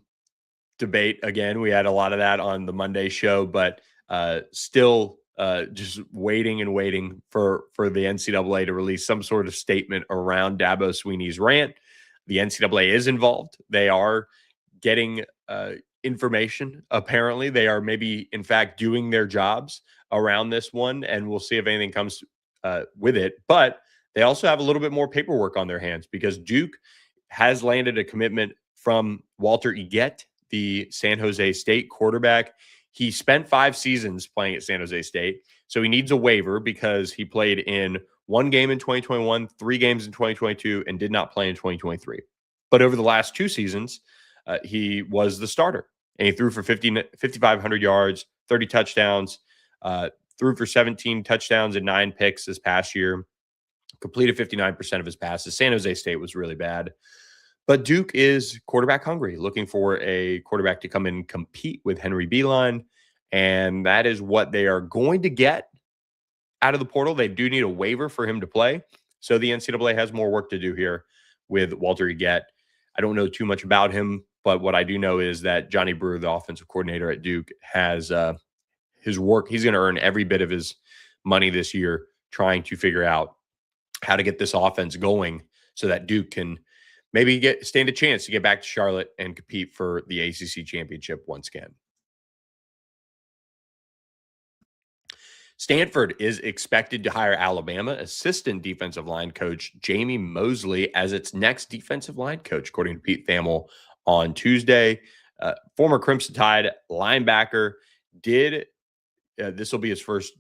debate again. We had a lot of that on the Monday show, but still just waiting and waiting for the NCAA to release some sort of statement around Dabo Swinney's rant. The NCAA is involved. They are getting information. Apparently, they are maybe, in fact, doing their jobs around this one, and we'll see if anything comes with it. But they also have a little bit more paperwork on their hands because Duke has landed a commitment from Walter Eget, the San Jose State quarterback. He spent 5 seasons playing at San Jose State, so he needs a waiver because he played in 1 game in 2021, 3 games in 2022, and did not play in 2023. But over the last 2 seasons, he was the starter, and he threw for 5,500 yards, 30 touchdowns, threw for 17 touchdowns and 9 picks this past year, completed 59% of his passes. San Jose State was really bad. But Duke is quarterback hungry, looking for a quarterback to come in and compete with Henry Beeline, and that is what they are going to get out of the portal. They do need a waiver for him to play, so the NCAA has more work to do here with Walter Eget. I don't know too much about him, but what I do know is that Johnny Brewer, the offensive coordinator at Duke, has his work. He's going to earn every bit of his money this year trying to figure out how to get this offense going so that Duke can maybe stand a chance to get back to Charlotte and compete for the ACC championship once again. Stanford is expected to hire Alabama assistant defensive line coach Jamie Mosley as its next defensive line coach, according to Pete Thamel on Tuesday. Former Crimson Tide linebacker this will be his first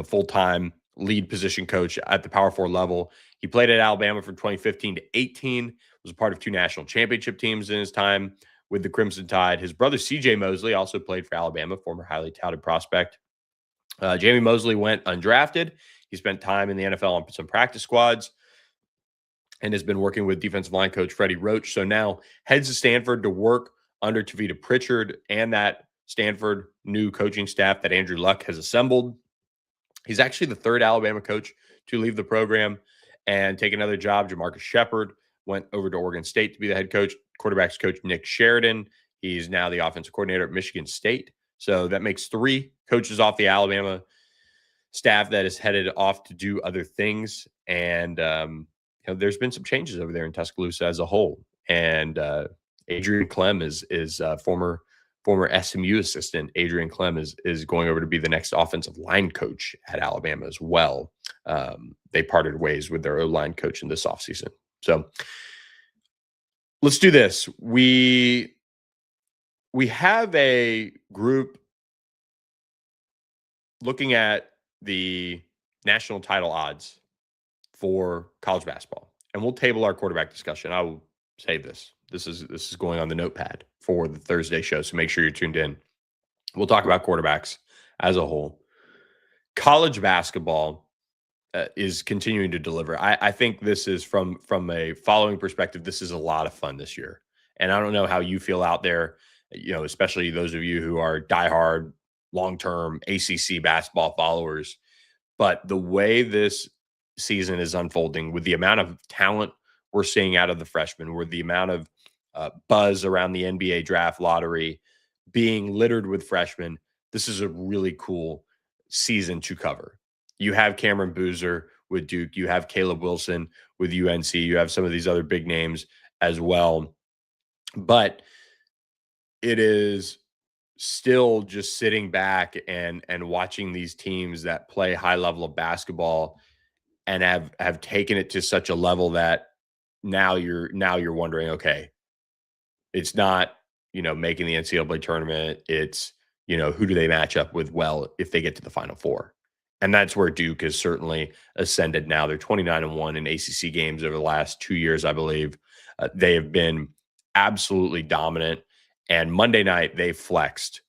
full-time lead position coach at the Power 4 level. He played at Alabama from 2015 to 18, was a part of 2 national championship teams in his time with the Crimson Tide. His brother, CJ Mosley, also played for Alabama, former highly touted prospect. Jamie Mosley went undrafted. He spent time in the NFL on some practice squads and has been working with defensive line coach Freddie Roach. So now heads to Stanford to work under Tavita Pritchard and that Stanford new coaching staff that Andrew Luck has assembled. He's actually the 3rd Alabama coach to leave the program and take another job. Jamarcus Shepard went over to Oregon State to be the head coach. quarterbacks coach Nick Sheridan. He's now the offensive coordinator at Michigan State. So that makes 3 coaches off the Alabama staff that is headed off to do other things. And there's been some changes over there in Tuscaloosa as a whole. And Adrian Clem is former SMU assistant. Adrian Clem is going over to be the next offensive line coach at Alabama as well. They parted ways with their O-line coach in this offseason. So let's do this. We have a group looking at the national title odds for college basketball, and we'll table our quarterback discussion. I will say this. This is going on the notepad for the Thursday show, so make sure you're tuned in. We'll talk about quarterbacks as a whole. College basketball is continuing to deliver. I think this is from a following perspective, this is a lot of fun this year. And I don't know how you feel out there, especially those of you who are diehard, long-term ACC basketball followers. But the way this season is unfolding, with the amount of talent we're seeing out of the freshmen, with the amount of buzz around the NBA draft lottery being littered with freshmen, this is a really cool season to cover. You have Cameron Boozer with Duke. You have Caleb Wilson with UNC. You have some of these other big names as well. But it is still just sitting back and watching these teams that play high level of basketball and have taken it to such a level that now you're wondering, okay, it's not, making the NCAA tournament. It's, who do they match up with well if they get to the Final Four? And that's where Duke has certainly ascended now. They're 29-1 in ACC games over the last 2 years, I believe. They have been absolutely dominant. And Monday night, they flexed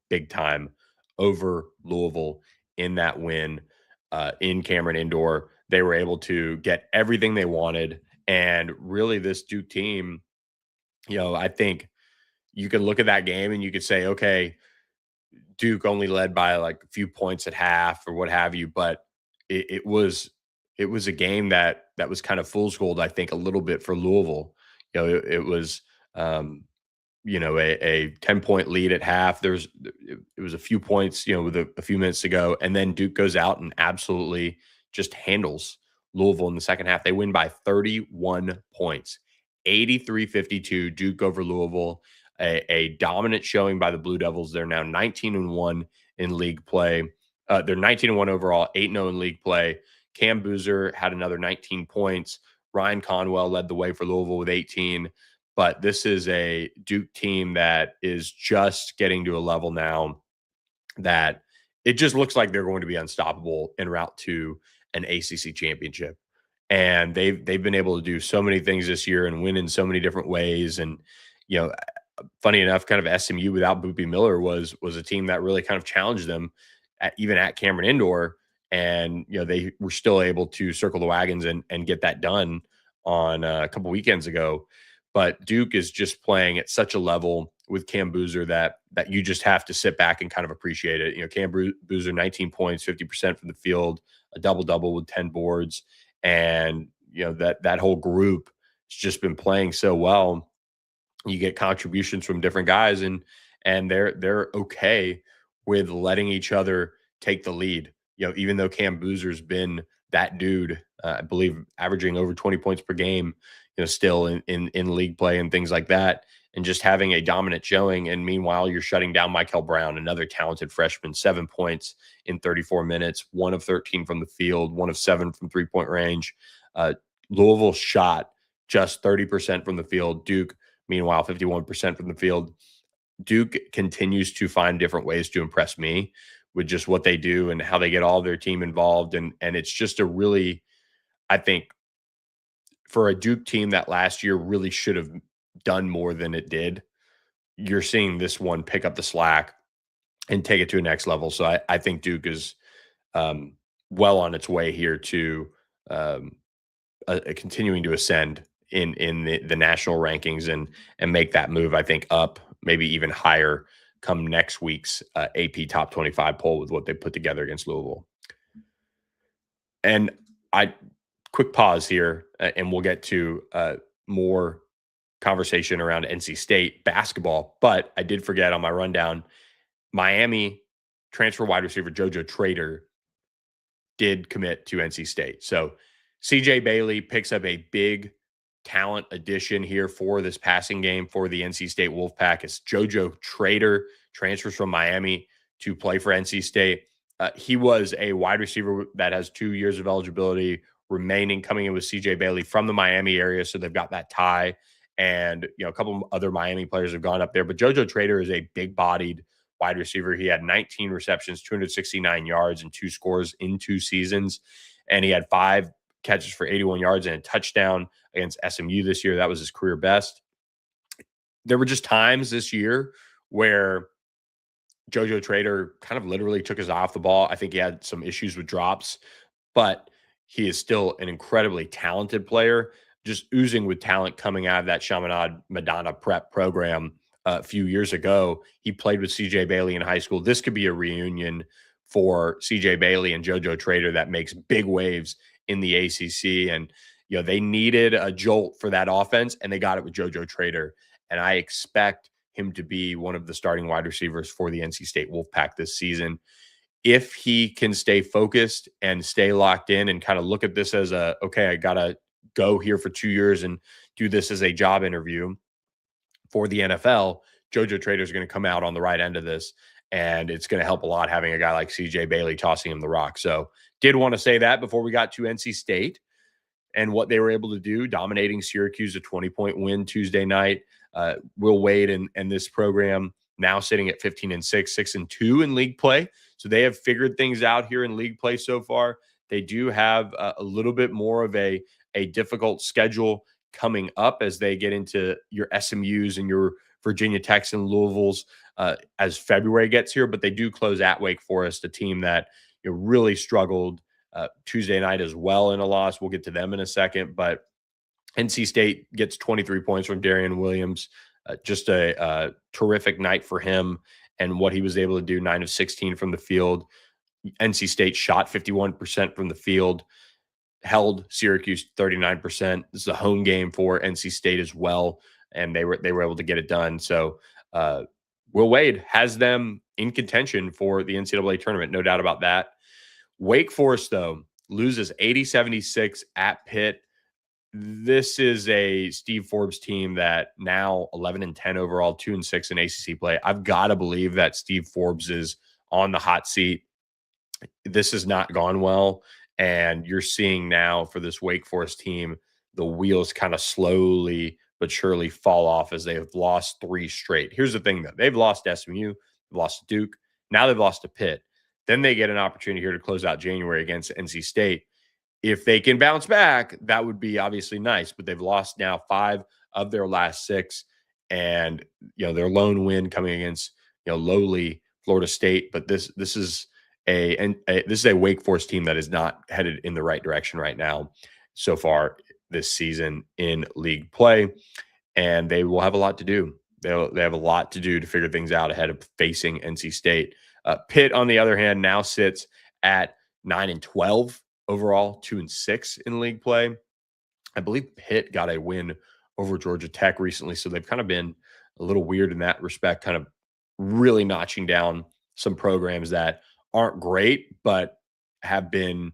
big time over Louisville in that win in Cameron Indoor. They were able to get everything they wanted. And really, this Duke team, I think you can look at that game and you could say, okay, Duke only led by like a few points at half or what have you, but it was a game that was kind of fool's gold, I think, a little bit for Louisville. It was a 10-point lead at half. It was a few points, with a few minutes to go, and then Duke goes out and absolutely just handles Louisville in the second half. They win by 31 points, 83-52. Duke over Louisville. A dominant showing by the Blue Devils. They're now 19-1 in league play. They're 19-1 overall, 8-0 in league play. Cam Boozer had another 19 points. Ryan Conwell led the way for Louisville with 18. But this is a Duke team that is just getting to a level now that it just looks like they're going to be unstoppable en route to an ACC championship. And they've been able to do so many things this year and win in so many different ways. And, funny enough, kind of SMU without Boopy Miller was a team that really kind of challenged them even at Cameron Indoor. And, they were still able to circle the wagons and get that done on a couple weekends ago. But Duke is just playing at such a level with Cam Boozer that you just have to sit back and kind of appreciate it. Cam Boozer, 19 points, 50% from the field, a double-double with 10 boards. And, that whole group has just been playing so well. You get contributions from different guys, and they're okay with letting each other take the lead. Even though Cam Boozer's been that dude, I believe averaging over 20 points per game, still in league play and things like that, and just having a dominant showing. And meanwhile, you're shutting down Michael Brown, another talented freshman, 7 points in 34 minutes, 1 of 13 from the field, 1 of 7 from 3-point range. Louisville shot just 30% from the field. Duke, meanwhile, 51% from the field. Duke continues to find different ways to impress me with just what they do and how they get all their team involved. And it's just a really, I think, for a Duke team that last year really should have done more than it did, you're seeing this one pick up the slack and take it to a next level. So I think Duke is well on its way here to continuing to ascend in the national rankings and make that move, I think, up, maybe even higher come next week's AP Top 25 poll with what they put together against Louisville. And quick pause here, and we'll get to more conversation around NC State basketball, but I did forget on my rundown, Miami transfer wide receiver JoJo Trader did commit to NC State. So CJ Bailey picks up a big talent addition here for this passing game for the NC State Wolfpack. It's JoJo Trader transfers from Miami to play for NC State. He was a wide receiver that has 2 years of eligibility remaining, coming in with CJ Bailey from the Miami area. So they've got that tie. And, a couple of other Miami players have gone up there. But JoJo Trader is a big bodied wide receiver. He had 19 receptions, 269 yards, and 2 scores in 2 seasons. And he had 5 catches for 81 yards and a touchdown against SMU this year. That was his career best. There were just times this year where JoJo Trader kind of literally took his eye off the ball. I think he had some issues with drops, but he is still an incredibly talented player, just oozing with talent coming out of that Chaminade Madonna prep program a few years ago. He played with CJ Bailey in high school. This could be a reunion for CJ Bailey and JoJo Trader that makes big waves in the ACC. And, they needed a jolt for that offense, and they got it with JoJo Trader. And I expect him to be one of the starting wide receivers for the NC State Wolfpack this season. If he can stay focused and stay locked in and kind of look at this as okay, I got to go here for 2 years and do this as a job interview for the NFL, JoJo Trader is going to come out on the right end of this, and it's going to help a lot having a guy like CJ Bailey tossing him the rock. So did want to say that before we got to NC State and what they were able to do, dominating Syracuse, a 20-point win Tuesday night. Will Wade and this program now sitting at 15-6, 6-2 in league play. So they have figured things out here in league play so far. They do have a little bit more of a difficult schedule coming up as they get into your SMUs and your Virginia Techs and Louisville's as February gets here. But they do close at Wake Forest, a team that really struggled Tuesday night as well in a loss. We'll get to them in a second. But NC State gets 23 points from Darian Williams. Just a terrific night for him and what he was able to do, 9 of 16 from the field. NC State shot 51% from the field, held Syracuse 39%. This is a home game for NC State as well, and they were able to get it done. So Will Wade has them in contention for the NCAA tournament, no doubt about that. Wake Forest, though, loses 80-76 at Pitt. This is a Steve Forbes team that now 11-10 overall, 2-6 in ACC play. I've got to believe that Steve Forbes is on the hot seat. This has not gone well, and you're seeing now for this Wake Forest team, the wheels kind of slowly but surely fall off as they have lost 3 straight. Here's the thing, though. They've lost to SMU, they've lost to Duke, now they've lost to Pitt. Then they get an opportunity here to close out January against NC State. If they can bounce back, that would be obviously nice, but they've lost now 5 of their last 6, and their lone win coming against lowly Florida State. But this is a Wake Forest team that is not headed in the right direction right now so far this season in league play, and they will have a lot to do. They have a lot to do to figure things out ahead of facing NC State. Pitt, on the other hand, now sits at 9-12 overall, 2-6 in league play. I believe Pitt got a win over Georgia Tech recently, so they've kind of been a little weird in that respect, kind of really notching down some programs that aren't great, but have been,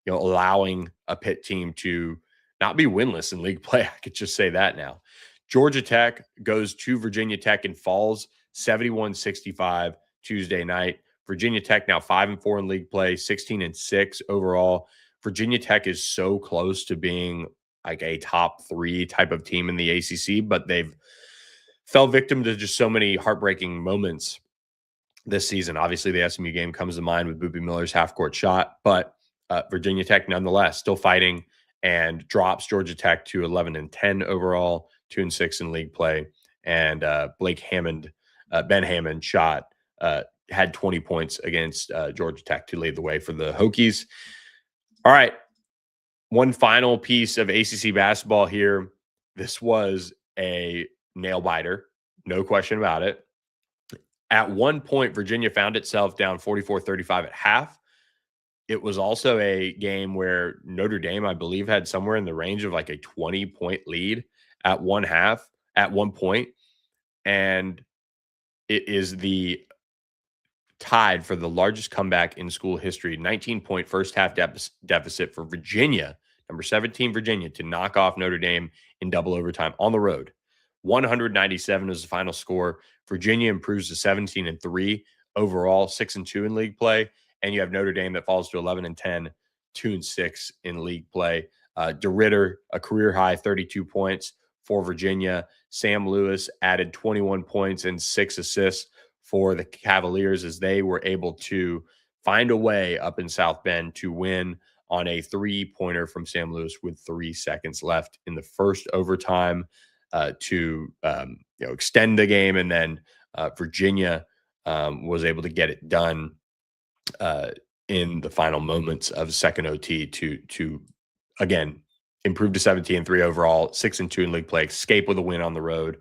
allowing a Pitt team to not be winless in league play. I could just say that now. Georgia Tech goes to Virginia Tech and falls 71-65 Tuesday night. Virginia Tech now 5-4 in league play, 16-6 overall. Virginia Tech is so close to being like a top 3 type of team in the ACC, but they've fell victim to just so many heartbreaking moments this season. Obviously, the SMU game comes to mind with Boopie Miller's half-court shot, but Virginia Tech nonetheless still fighting and drops Georgia Tech to 11-10 overall, 2-6 in league play. And Ben Hammond shot had 20 points against Georgia Tech to lead the way for the Hokies. All right, one final piece of ACC basketball here. This was a nail biter, no question about it. At one point, Virginia found itself down 44-35 at half. It was also a game where Notre Dame, I believe, had somewhere in the range of like a 20-point lead at one half. at one point, and it is the tied for the largest comeback in school history. 19-point first half deficit for Virginia, number 17 Virginia, to knock off Notre Dame in double overtime on the road. 197 was the final score. Virginia improves to 17-3 overall, 6-2 in league play, and you have Notre Dame that falls to 11-10, 2-6 in league play. DeRitter, a career high 32 points for Virginia. Sam Lewis added 21 points and 6 assists for the Cavaliers as they were able to find a way up in South Bend to win on a three-pointer from Sam Lewis with 3 seconds left in the first overtime to extend the game. And then Virginia was able to get it done in the final moments of second OT to again improve to 17-3 overall, 6-2 in league play, escape with a win on the road.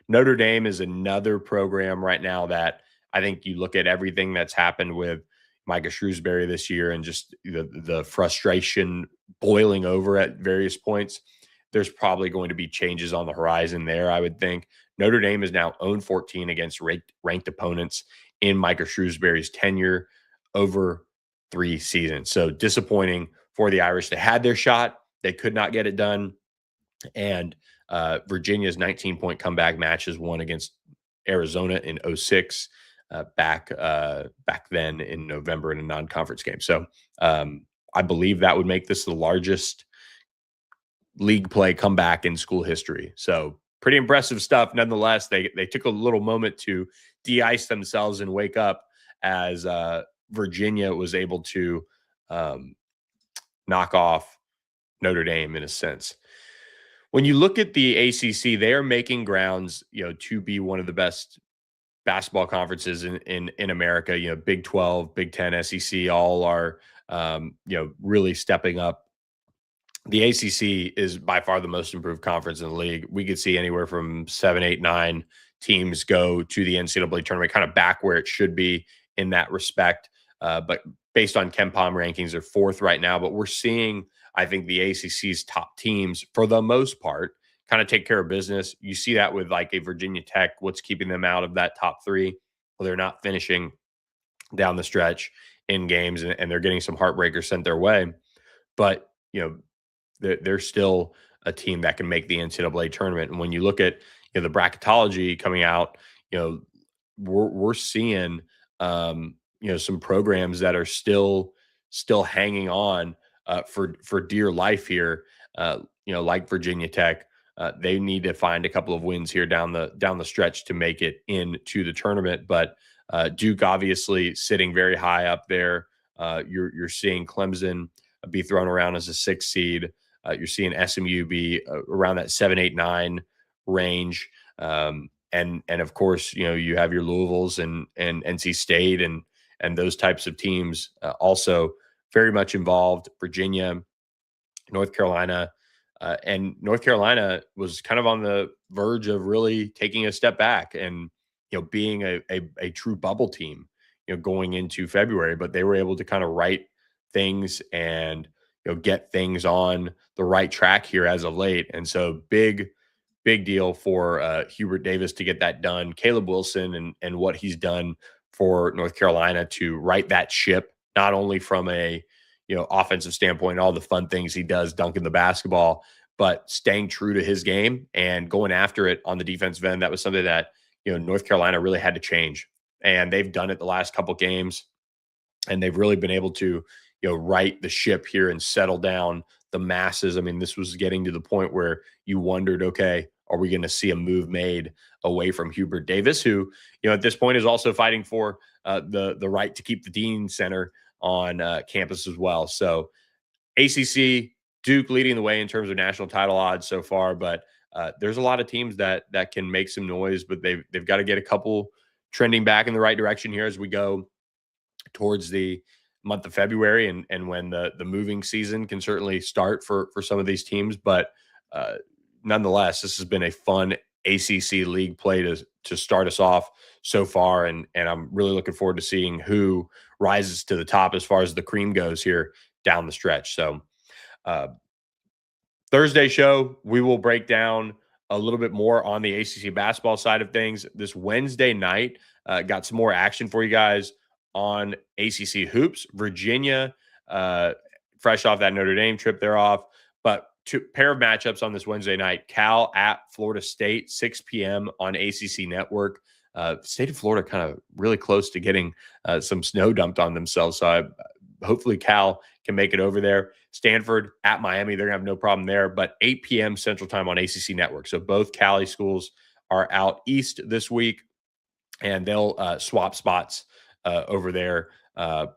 Notre Dame is another program right now that I think you look at everything that's happened with Micah Shrewsbury this year and just the frustration boiling over at various points. There's probably going to be changes on the horizon there, I would think. Notre Dame is now 0-14 against ranked opponents in Micah Shrewsbury's tenure over 3 seasons. So disappointing for the Irish. They had their shot. They could not get it done. And Virginia's 19-point comeback matches won against Arizona in 2006 back then in November in a non-conference game. So I believe that would make this the largest league play comeback in school history. So pretty impressive stuff. Nonetheless, they took a little moment to de-ice themselves and wake up as Virginia was able to knock off Notre Dame in a sense. When you look at the ACC, they are making grounds, to be one of the best basketball conferences in America. Big 12, Big 10, SEC, all are, really stepping up. The ACC is by far the most improved conference in the league. We could see anywhere from 7, 8, 9 teams go to the NCAA tournament, kind of back where it should be in that respect. But based on KenPom rankings, they're 4th right now. But we're seeing, I think, the ACC's top teams, for the most part, kind of take care of business. You see that with like a Virginia Tech. What's keeping them out of that top 3? Well, they're not finishing down the stretch in games, and they're getting some heartbreakers sent their way. But, they're still a team that can make the NCAA tournament. And when you look at the bracketology coming out, we're seeing some programs that are still hanging on for dear life here. Like Virginia Tech, they need to find a couple of wins here down the stretch to make it into the tournament. But Duke obviously sitting very high up there. You're seeing Clemson be thrown around as a 6th seed. You're seeing SMU be around that 7, 8, 9 range. And of course, you have your Louisvilles and NC State and those types of teams also very much involved. Virginia, North Carolina, and North Carolina was kind of on the verge of really taking a step back and being a true bubble team going into February, but they were able to kind of right things and get things on the right track here as of late. And so big deal for Hubert Davis to get that done. Caleb Wilson and what he's done for North Carolina to right that ship, not only from a offensive standpoint, all the fun things he does dunking the basketball, but staying true to his game and going after it on the defensive end. That was something that North Carolina really had to change, and they've done it the last couple games, and they've really been able to right the ship here and settle down the masses. I mean, this was getting to the point where you wondered, okay, are we going to see a move made away from Hubert Davis, who, at this point is also fighting for the right to keep the Dean Center on campus as well. So ACC, Duke leading the way in terms of national title odds so far, but there's a lot of teams that can make some noise, but they've got to get a couple trending back in the right direction here as we go towards the month of February and when the moving season can certainly start for some of these teams. But nonetheless, this has been a fun ACC league play to start us off so far. And I'm really looking forward to seeing who rises to the top as far as the cream goes here down the stretch. So Thursday show, we will break down a little bit more on the ACC basketball side of things. This Wednesday night, got some more action for you guys on ACC hoops. Virginia, fresh off that Notre Dame trip, they're off. But two pair of matchups on this Wednesday night: Cal at Florida State, 6 p.m. on ACC Network. State of Florida kind of really close to getting some snow dumped on themselves. So hopefully Cal can make it over there. Stanford at Miami, they're going to have no problem there. But 8 p.m. Central Time on ACC Network. So both Cali schools are out east this week, and they'll swap spots over there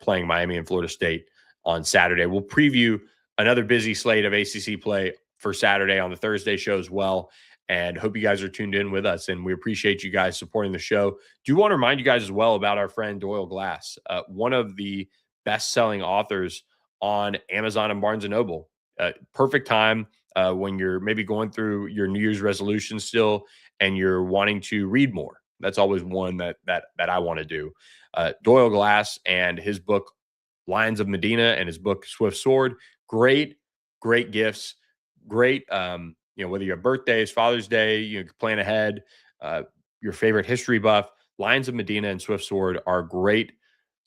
playing Miami and Florida State on Saturday. We'll preview another busy slate of ACC play for Saturday on the Thursday show as well. And hope you guys are tuned in with us. And we appreciate you guys supporting the show. Do want to remind you guys as well about our friend Doyle Glass, one of the best-selling authors on Amazon and Barnes & Noble. Perfect time when you're maybe going through your New Year's resolution still and you're wanting to read more. That's always one that I want to do. Doyle Glass and his book, Lions of Medina, and his book, Swift Sword. Great gifts. Great, whether you have birthdays, Father's Day, you plan ahead, your favorite history buff, Lions of Medina and Swift Sword are great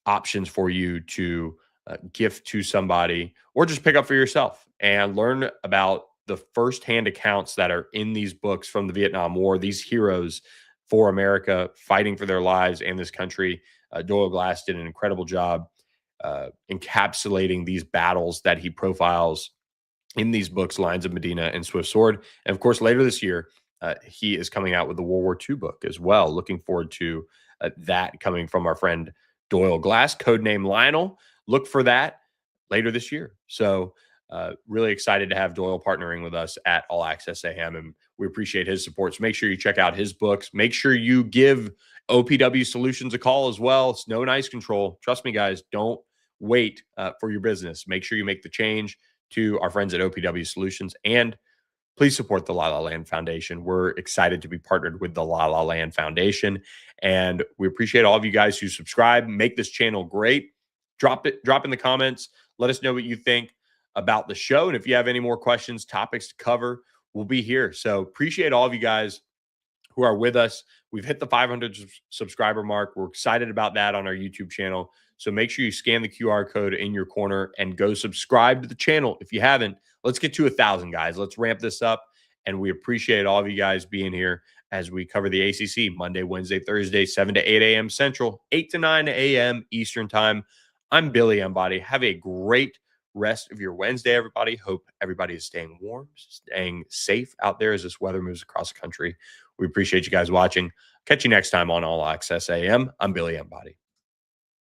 options for you to gift to somebody or just pick up for yourself and learn about the firsthand accounts that are in these books from the Vietnam War, these heroes for America fighting for their lives and this country. Doyle Glass did an incredible job encapsulating these battles that he profiles in these books, Lions of Medina and Swift Sword. And of course, later this year, he is coming out with the World War II book as well. Looking forward to that coming from our friend Doyle Glass, codename Lionel. Look for that later this year. So really excited to have Doyle partnering with us at All Access AM, and we appreciate his support. So make sure you check out his books. Make sure you give OPW Solutions a call as well. Snow and ice control. Trust me, guys, don't wait for your business. Make sure you make the change to our friends at OPW Solutions, and please support the La La Land Foundation. We're excited to be partnered with the La La Land Foundation, and we appreciate all of you guys who subscribe, make this channel great. Drop in the comments. Let us know what you think about the show, and if you have any more questions, topics to cover, we'll be here. So appreciate all of you guys who are with us. We've hit the 500 subscriber mark. We're excited about that on our YouTube channel. So make sure you scan the QR code in your corner and go subscribe to the channel. If you haven't, let's get to 1,000, guys. Let's ramp this up. And we appreciate all of you guys being here as we cover the ACC Monday, Wednesday, Thursday, 7 to 8 a.m. Central, 8 to 9 a.m. Eastern Time. I'm Billy Embody. Have a great rest of your Wednesday, everybody. Hope everybody is staying warm, staying safe out there as this weather moves across the country. We appreciate you guys watching. Catch you next time on All Access AM. I'm Billy Embody.